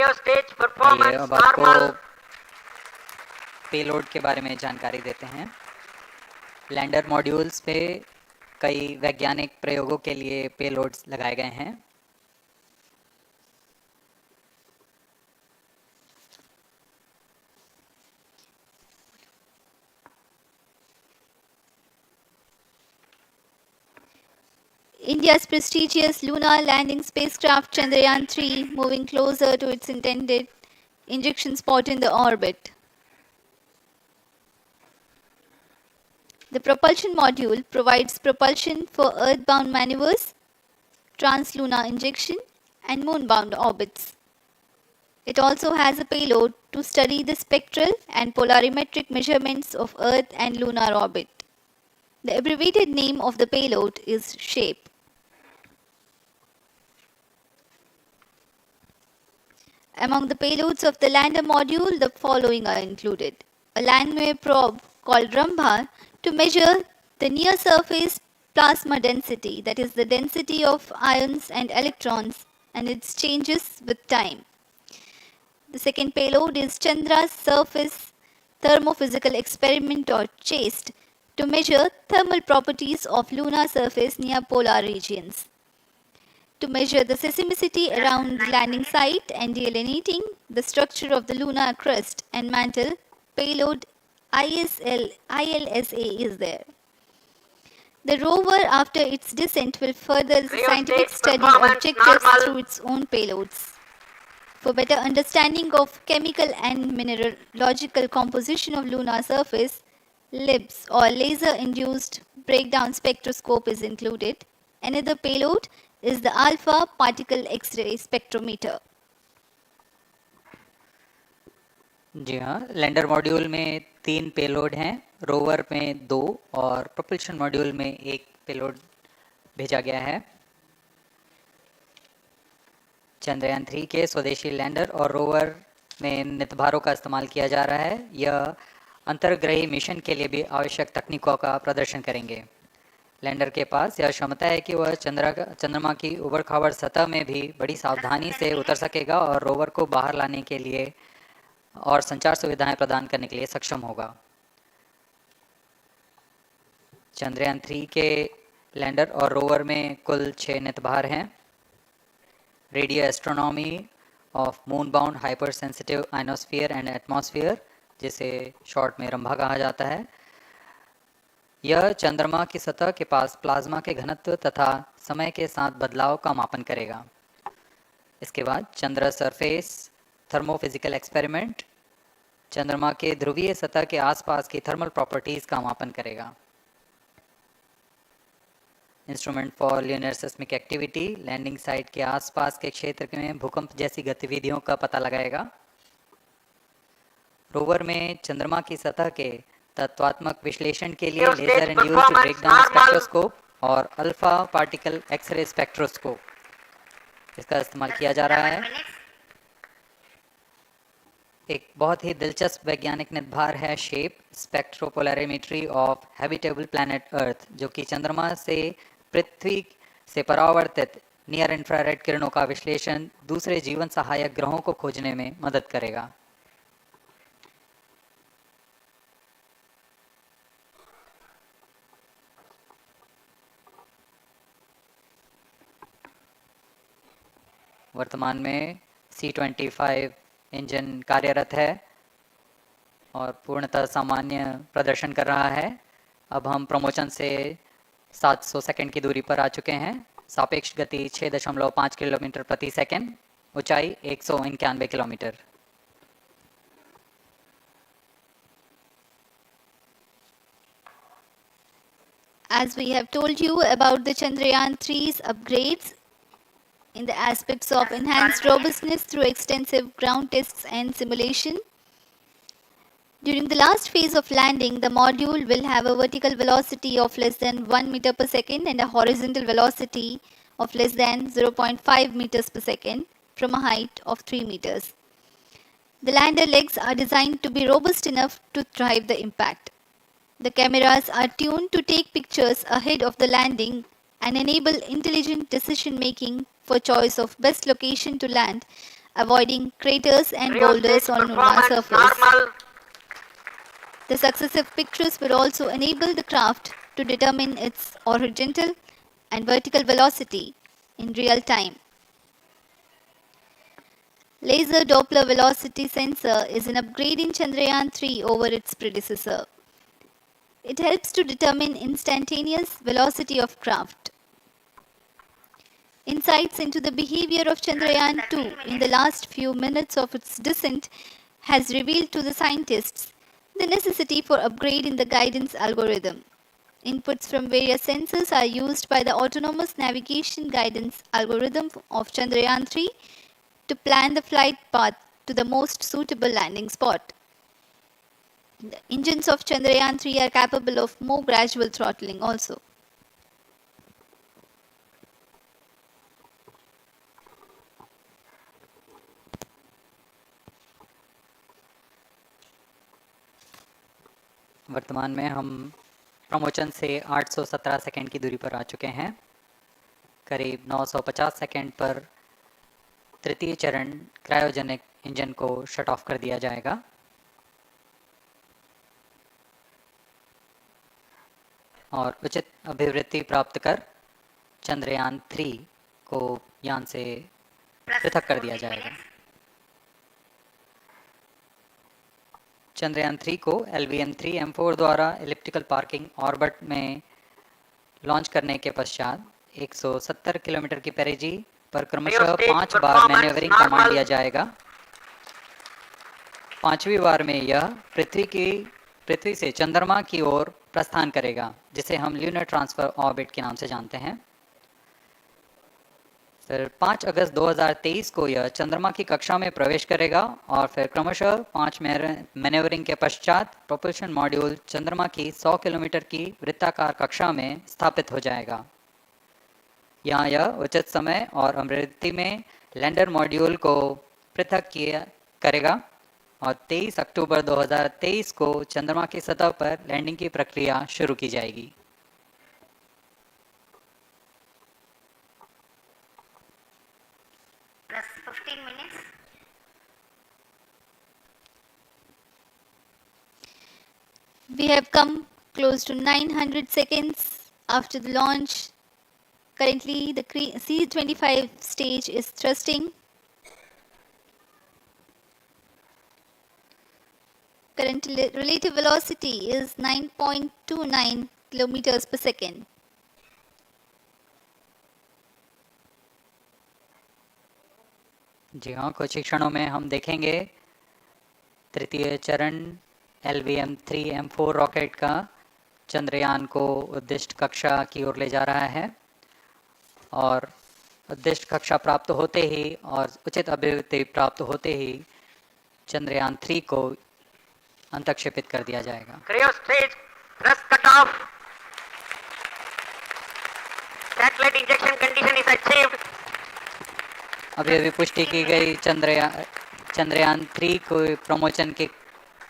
Video stage आइए performance अब आपको normal. Payload के बारे में जानकारी देते हैं। Lander modules पे कई वैज्ञानिक प्रयोगों के लिए पेलोड्स लगाए गए हैं। India's prestigious lunar landing spacecraft Chandrayaan-3 moving closer to its intended injection spot in the orbit. The propulsion module provides propulsion for earthbound maneuvers, translunar injection, and moonbound orbits. It also has a payload to study the spectral and polarimetric measurements of Earth and lunar orbit. The abbreviated name of the payload is SHARE. Among the payloads of the lander module, the following are included. A landwehr probe called Rambha to measure the near-surface plasma density, that is the density of ions and electrons, and its changes with time. The second payload is Chandra's Surface Thermophysical Experiment or CHASTE to measure thermal properties of lunar surface near polar regions. To measure the seismicity around the landing site and delineating the structure of the lunar crust and mantle, payload ILSA is there. The rover, after its descent, will further the scientific study objectives through its own payloads. For better understanding of chemical and mineralogical composition of lunar surface, LIBS or laser-induced breakdown spectroscope is included. Another payload is the alpha particle X-ray spectrometer. जी हाँ, lander module में 3 payload हैं, rover में 2 और propulsion module में 1 payload भेजा गया है। चंद्रयान 3 के स्वदेशी लैंडर और रोवर में नितभारों का इस्तेमाल किया जा रहा है। यह अंतर्ग्रही मिशन के लिए भी आवश्यक तकनीकों का प्रदर्शन करेंगे। लैंडर के पास यह क्षमता है कि वह चंद्रमा की उबड़-खाबड़ सतह में भी बड़ी सावधानी से उतर सकेगा और रोवर को बाहर लाने के लिए और संचार सुविधाएं प्रदान करने के लिए सक्षम होगा। चंद्रयान 3 के लैंडर और रोवर में कुल 6 नितभार हैं। Radio astronomy of moon bound hyper sensitive ionosphere and atmosphere, जिसे शॉर्ट में रंभा कहा जाता है, यह चंद्रमा की सतह के पास प्लाज्मा के घनत्व तथा समय के साथ बदलाव का मापन करेगा। इसके बाद चंद्र सरफेस थर्मोफिजिकल एक्सपेरिमेंट चंद्रमा के ध्रुवीय सतह के आसपास की थर्मल प्रॉपर्टीज का मापन करेगा। Instrument for lunar seismic activity landing site के आसपास के क्षेत्र में भूकंप जैसी गतिविधियों का पता लगाएगा। रोवर में चंद्रमा की सतह के तत्वात्मक विश्लेषण के लिए लेजर इंड्यूस्ड ब्रेकडाउन स्पेक्ट्रोस्कोप और अल्फा पार्टिकल एक्सरे स्पेक्ट्रोस्कोप इसका इस्तेमाल किया जा रहा है। एक बहुत ही दिलचस्प वैज्ञानिक निर्धार है shape स्पेक्ट्रोपोलैरिमेट्री of habitable planet earth, जो कि चंद्रमा से पृथ्वी से परावर्तित नियर इंफ्रारेड किरणों का विश्लेषण दूसरे जीवन सहायक ग्रहों को खोजने में मदद करेगा। वर्तमान में C-25 इंजन कार्यरत है और पूर्णतः सामान्य प्रदर्शन कर रहा है। अब हम प्रमोशन से 700 सेकंड की दूरी पर आ चुके हैं। सापेक्ष गति 6.5 किलोमीटर प्रति सेकंड, ऊंचाई 191 kilometre. As we have told you about the Chandrayaan-3's upgrades in the aspects of enhanced robustness through extensive ground tests and simulation. During the last phase of landing, the module will have a vertical velocity of less than 1 meter per second and a horizontal velocity of less than 0.5 meters per second from a height of 3 meters. The lander legs are designed to be robust enough to drive the impact. The cameras are tuned to take pictures ahead of the landing and enable intelligent decision making for choice of best location to land avoiding craters and Rio boulders stage on lunar performance surface. normal. The successive pictures will also enable the craft to determine its horizontal and vertical velocity in real time. Laser Doppler velocity sensor is an upgrade in Chandrayaan-3 over its predecessor. It helps to determine instantaneous velocity of craft. Insights into the behavior of Chandrayaan-2 in the last few minutes of its descent has revealed to the scientists the necessity for upgrade in the guidance algorithm. Inputs from various sensors are used by the autonomous navigation guidance algorithm of Chandrayaan-3 to plan the flight path to the most suitable landing spot. The engines of Chandrayaan-3 are capable of more gradual throttling also. वर्तमान में हम promotion से 817 second की दूरी पर आ चुके हैं। करीब 950 सेकंड पर तृतीय चरण क्रायोजेनिक इंजन को शट ऑफ कर दिया जाएगा और उचित अभिवृद्धि प्राप्त कर चंद्रयान 3 को यान से पृथक कर दिया जाएगा। चंद्रयान 3 को LVM3-M4 द्वारा एलिप्टिकल पार्किंग ऑर्बिट में लॉन्च करने के पश्चात 170 किलोमीटर की पेरिजी पर क्रमशः 5 बार मैन्यूवरिंग कमांड दिया जाएगा। 5वीं बार में यह पृथ्वी से चंद्रमा की ओर प्रस्थान करेगा, जिसे हम ल्यूनर ट्रांसफर ऑर्बिट के नाम से जानते हैं। फिर 5 अगस्त 2023 को यह चंद्रमा की कक्षा में प्रवेश करेगा और फिर क्रमशः 5 मैन्यूवरिंग के पश्चात प्रोपल्शन मॉड्यूल चंद्रमा की 100 किलोमीटर की वृत्ताकार कक्षा में स्थापित हो जाएगा। यहाँ यह उचित समय और अभिवृद्धि में लैंडर मॉड्यूल को पृथक करेगा और 23 अक्टूबर 2023 को चंद्रमा की सतह पर लैंडिंग की प्रक्रिया शुरू की जाएगी। Plus 15 minutes. We have come close to 900 seconds after the launch. Currently, the C-25 stage is thrusting. Current relative velocity is 9.29 kilometers per second. जी हाँ, कुछ ही क्षणों में हम देखेंगे तृतीय चरण LVM3-M4 रॉकेट का चंद्रयान को उद्दिष्ट कक्षा की ओर ले जा रहा है और उद्दिष्ट कक्षा प्राप्त होते ही और उचित अभिवृद्धि प्राप्त होते ही चंद्रयान 3 को अंतक्षेपित कर दिया जाएगा। Cryo stage thrust cutoff. Satellite injection condition is achieved. अभी पुष्टि की गई चंद्रयान 3 को प्रमोशन की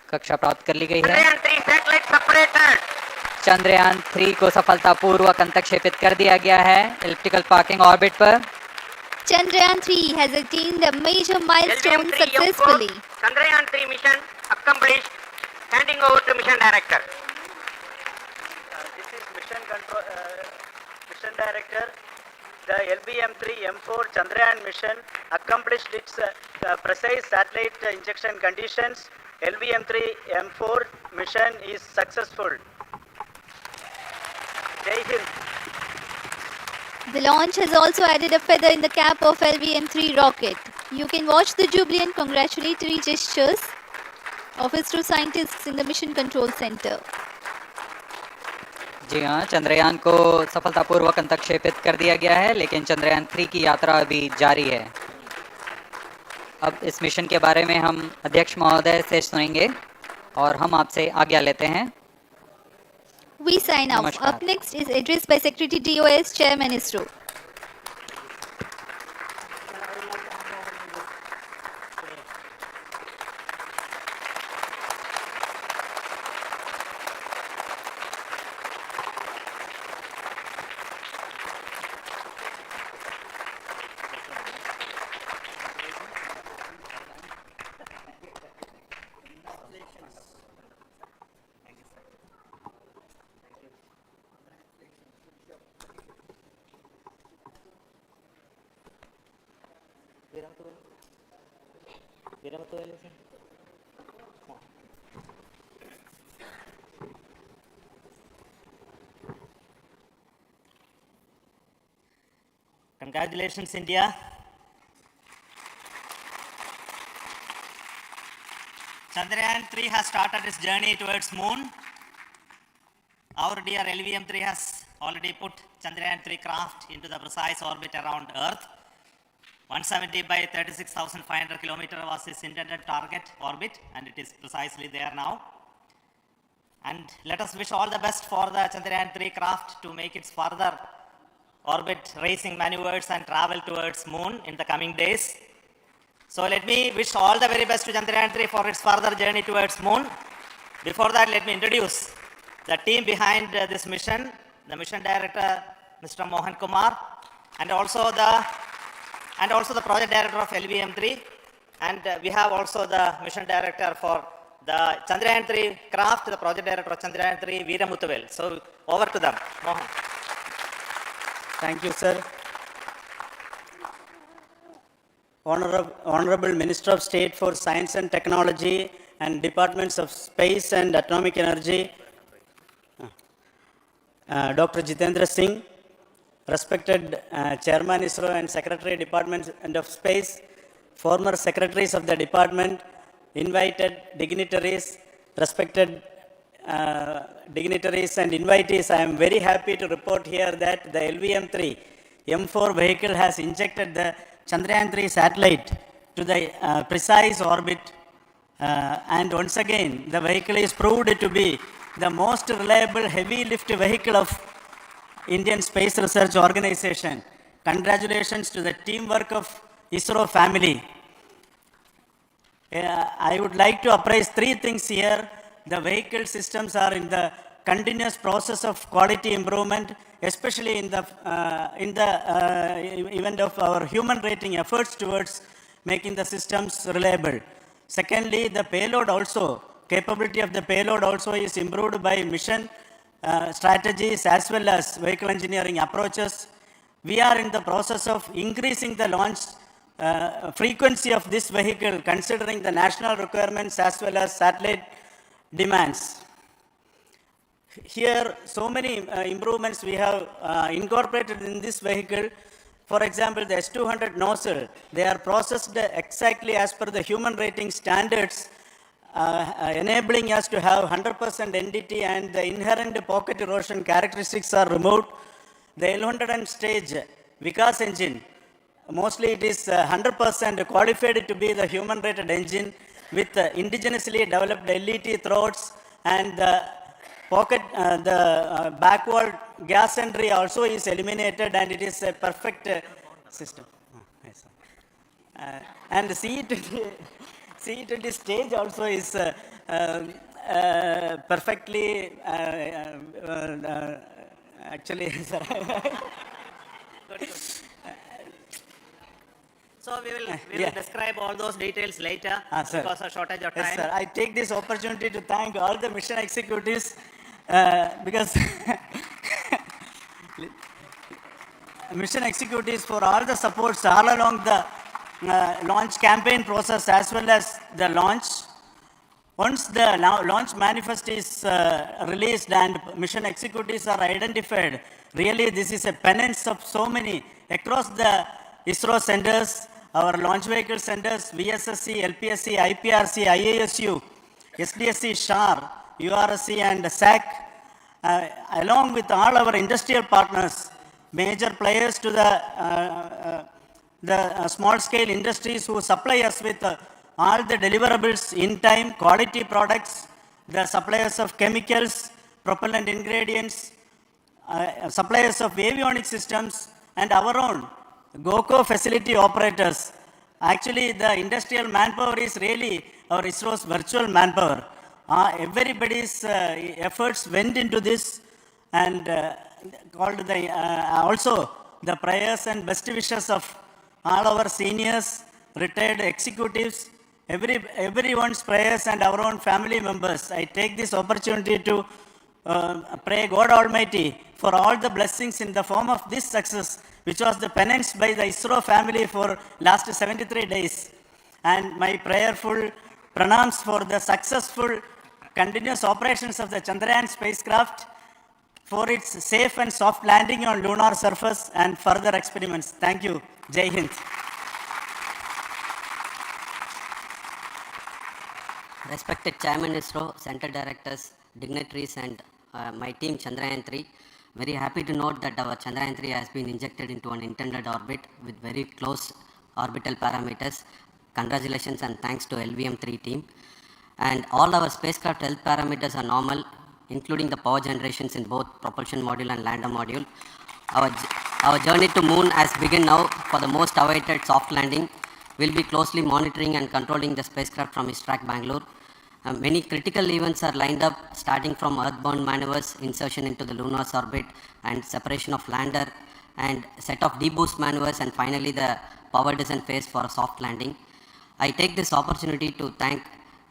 कक्षा प्राप्त कर ली गई है। Chandrayaan 3 satellite separated. चंद्रयान 3 को सफलतापूर्वक अंतक्षेपित कर दिया गया है एलिप्टिकल पार्किंग ऑर्बिट पर। Chandrayaan 3 has attained a major milestone successfully. Chandrayaan 3 mission accomplished. Handing over to mission director. This is mission director. The LVM3-M4 Chandrayaan mission accomplished its precise satellite injection conditions. LVM3-M4 mission is successful. Jai Hind. The launch has also added a feather in the cap of LVM3 rocket. You can watch the jubilant congratulatory gestures of ISRO scientists in the Mission Control Center. जी हाँ, चंद्रयान को सफलतापूर्वक अंतक्षेपित कर दिया गया है, लेकिन चंद्रयान 3 की यात्रा अभी जारी है। अब इस मिशन के बारे में हम अध्यक्ष महोदय से सुनेंगे और हम आपसे आज्ञा लेते हैं। We sign off. Up next is address by Secretary DOS, Chairman ISRO. Congratulations, India. Chandrayaan-3 has started its journey towards moon. Our dear LVM-3 has already put Chandrayaan-3 craft into the precise orbit around Earth. 170 by 36,500 kilometers was its intended target orbit, and it is precisely there now. And let us wish all the best for the Chandrayaan-3 craft to make its further orbit racing maneuvers and travel towards moon in the coming days. So let me wish all the very best to Chandrayaan-3 for its further journey towards moon. Before that, let me introduce the team behind this mission, the mission director, Mr. Mohan Kumar, and also the project director of LVM3, and we have also the mission director for the Chandrayaan-3 craft, the project director of Chandrayaan-3, Veera Muthuvel. So over to them, Mohan. Thank you, sir. Honorable Minister of State for Science and Technology and Departments of Space and Atomic Energy, Dr. Jitendra Singh, respected Chairman ISRO and Secretary Department of Space, former secretaries of the department, invited dignitaries, respected dignitaries and invitees, I am very happy to report here that the LVM3-M4 vehicle has injected the Chandrayaan-3 satellite to the precise orbit, and once again the vehicle is proved to be the most reliable heavy lift vehicle of Indian Space Research Organization. Congratulations to the teamwork of ISRO family. I would like to appraise three things here. The vehicle systems are in the continuous process of quality improvement, especially in the event of our human rating efforts towards making the systems reliable. Secondly, the payload also, capability of the payload also is improved by mission strategies as well as vehicle engineering approaches. We are in the process of increasing the launch frequency of this vehicle considering the national requirements as well as satellite demands. Here, so many improvements we have incorporated in this vehicle. For example, the S200 nozzle, they are processed exactly as per the human rating standards, enabling us to have 100% NDT, and the inherent pocket erosion characteristics are removed. The L100 stage Vikas engine, mostly it is 100% qualified to be the human rated engine with indigenously developed LET throats, and the pocket, the backward gas entry also is eliminated, and it is a perfect system. And the C20 stage also is perfectly, actually, So we will describe all those details later because of shortage of time. Yes, sir. I take this opportunity to thank all the mission executives because mission executives for all the supports all along the launch campaign process as well as the launch. Once the launch manifest is released and mission executives are identified, really this is a penance of so many across the ISRO centers, our launch vehicle centers, VSSC, LPSC, IPRC, IASU, SDSC, SHARE, URSC and SAC, along with all our industrial partners, major players to the small scale industries who supply us with all the deliverables in time, quality products, the suppliers of chemicals, propellant ingredients, suppliers of avionics systems, and our own GOCO facility operators. Actually, the industrial manpower is really our ISRO's virtual manpower. Everybody's efforts went into this, and called the also the prayers and best wishes of all our seniors, retired executives, everyone's prayers and our own family members. I take this opportunity to pray God Almighty for all the blessings in the form of this success which was the penance by the ISRO family for last 73 days. And my prayerful pranams for the successful continuous operations of the Chandrayaan spacecraft for its safe and soft landing on lunar surface and further experiments. Thank you. Jai Hind. Respected Chairman ISRO, Center Directors, dignitaries and my team Chandrayaan-3, very happy to note that our Chandrayaan-3 has been injected into an intended orbit with very close orbital parameters. Congratulations and thanks to LVM3 team. And all our spacecraft health parameters are normal, including the power generations in both propulsion module and lander module. Our journey to moon has begun now for the most awaited soft landing. We'll be closely monitoring and controlling the spacecraft from its track Bangalore. Many critical events are lined up, starting from earthbound maneuvers, insertion into the lunar orbit, and separation of lander, and set of deboost maneuvers, and finally the power descent phase for a soft landing. I take this opportunity to thank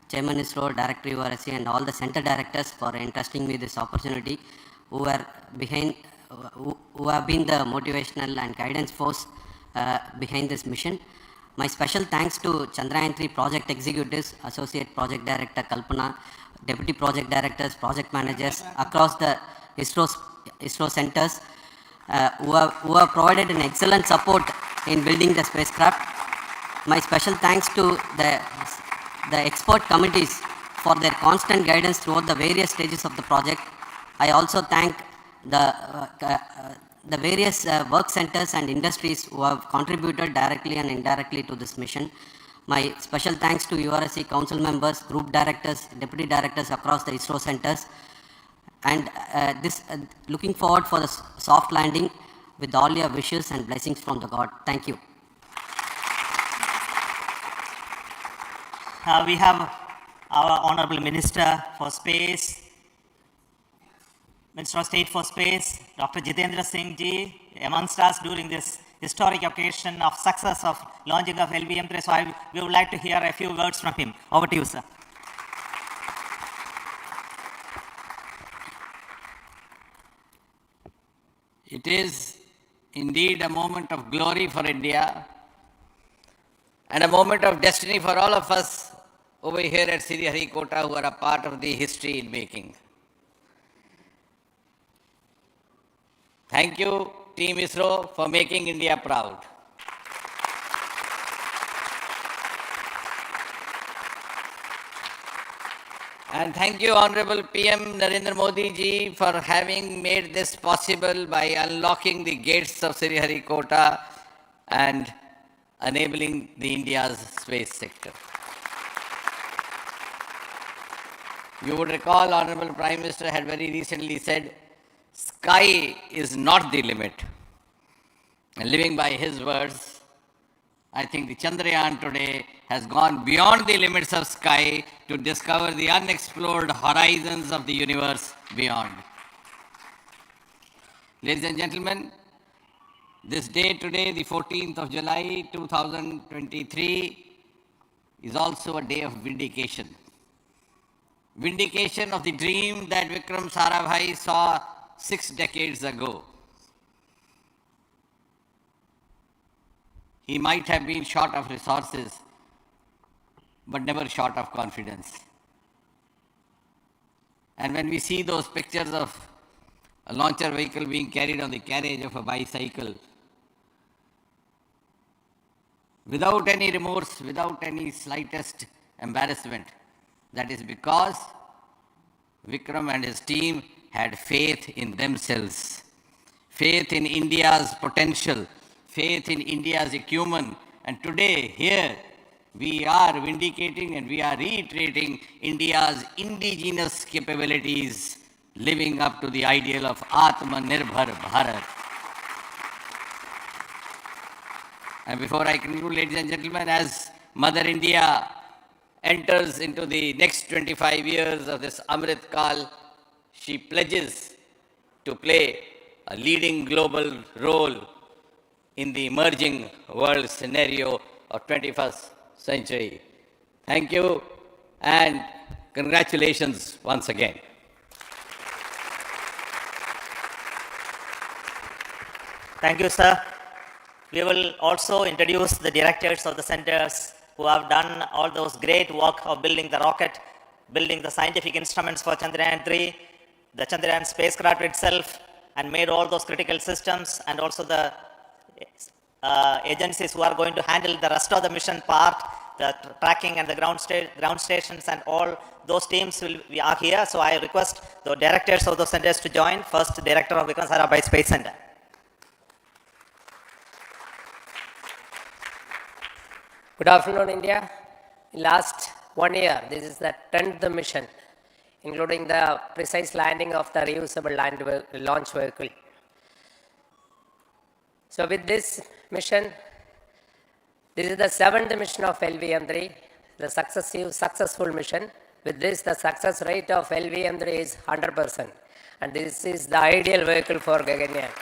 Chairman ISRO, Director URSC, and all the center directors for entrusting me this opportunity, who have been the motivational and guidance force behind this mission. My special thanks to Chandrayaan-3 project executives, Associate Project Director Kalpana, Deputy Project Directors, Project Managers across the ISRO centers who have provided an excellent support in building the spacecraft. My special thanks to the expert committees for their constant guidance throughout the various stages of the project. I also thank the various work centers and industries who have contributed directly and indirectly to this mission. My special thanks to URSC council members, group directors, deputy directors across the ISRO centers, and looking forward for the soft landing with all your wishes and blessings from the God. Thank you. We have our Honorable Minister for Space, Minister of State for Space, Dr. Jitendra Singh ji, amongst us during this historic occasion of success of launching of LVM3. So we would like to hear a few words from him. Over to you, sir. It is indeed a moment of glory for India and a moment of destiny for all of us over here at Sriharikota who are a part of the history in making. Thank you, Team ISRO, for making India proud. And thank you, Honorable PM Narendra Modi ji, for having made this possible by unlocking the gates of Sriharikota and enabling the India's space sector. You would recall, Honorable Prime Minister had very recently said, sky is not the limit. And living by his words, I think the Chandrayaan today has gone beyond the limits of sky to discover the unexplored horizons of the universe beyond. Ladies and gentlemen, this day today, the 14th of July 2023, is also a day of vindication. Vindication of the dream that Vikram Sarabhai saw 6 decades ago. He might have been short of resources, but never short of confidence. And when we see those pictures of a launcher vehicle being carried on the carriage of a bicycle, without any remorse, without any slightest embarrassment, that is because Vikram and his team had faith in themselves, faith in India's potential, faith in India's acumen. And today, here, we are vindicating and we are reiterating India's indigenous capabilities, living up to the ideal of Atmanirbhar Bharat. And before I conclude, ladies and gentlemen, as Mother India enters into the next 25 years of this Amrit Kal, she pledges to play a leading global role in the emerging world scenario of 21st century. Thank you and congratulations once again. Thank you, sir. We will also introduce the directors of the centers who have done all those great work of building the rocket, building the scientific instruments for Chandrayaan-3, the Chandrayaan spacecraft itself, and made all those critical systems, and also the agencies who are going to handle the rest of the mission part, the tracking and the ground stations, and all those teams are here. So I request the directors of those centers to join. First, Director of Vikram Sarabhai Space Center. Good afternoon, India. In last 1 year, this is the 10th mission, including the precise landing of the reusable launch vehicle. So with this mission, this is the 7th mission of LVM3, the successful mission. With this, the success rate of LVM3 is 100%. And this is the ideal vehicle for Gaganyaan.